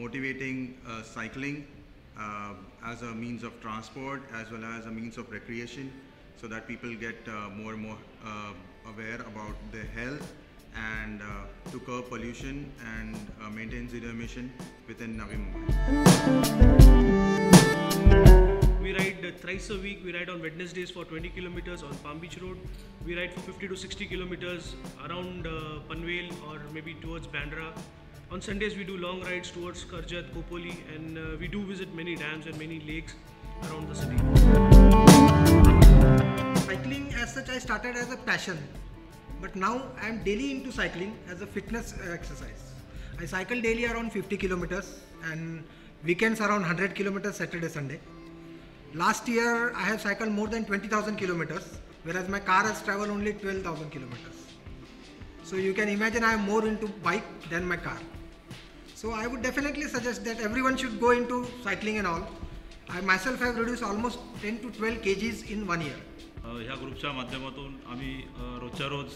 motivating cycling as a means of transport as well as a means of recreation, so that people get more and more aware about their health and to curb pollution and maintain zero emission within Navi Mumbai. We ride thrice a week. We ride on Wednesdays for 20 kilometers on Palm Beach Road. We ride for 50 to 60 kilometers around Panvel or maybe towards Bandra. On Sundays we do long rides towards Karjat, Kopoli, and we do visit many dams and many lakes around the city. Cycling as such I started as a passion, but now I am daily into cycling as a fitness exercise. I cycle daily around 50 kilometers and weekends around 100 kilometers Saturday, Sunday. Last year I have cycled more than 20,000 kilometers, whereas my car has traveled only 12,000 kilometers. So you can imagine I am more into bike than my car. So I would definitely suggest that everyone should go into cycling and all. I myself have reduced almost 10 to 12 kgs in 1 year. ह्या ग्रुपच्या माध्यमातून आम्ही रोजच्या रोज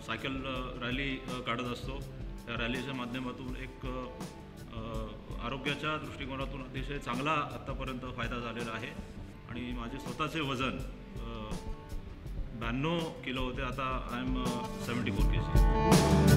cycle rally काढत असतो. त्या रॅलीच्या माध्यमातून एक आरोग्याच्या दृष्टिकोनातून अतिशय चांगला आत्तापर्यंत फायदा झालेला आहे आणि माझे स्वतःचे वजन 92 किलो होते, आता आय एम 74 kg.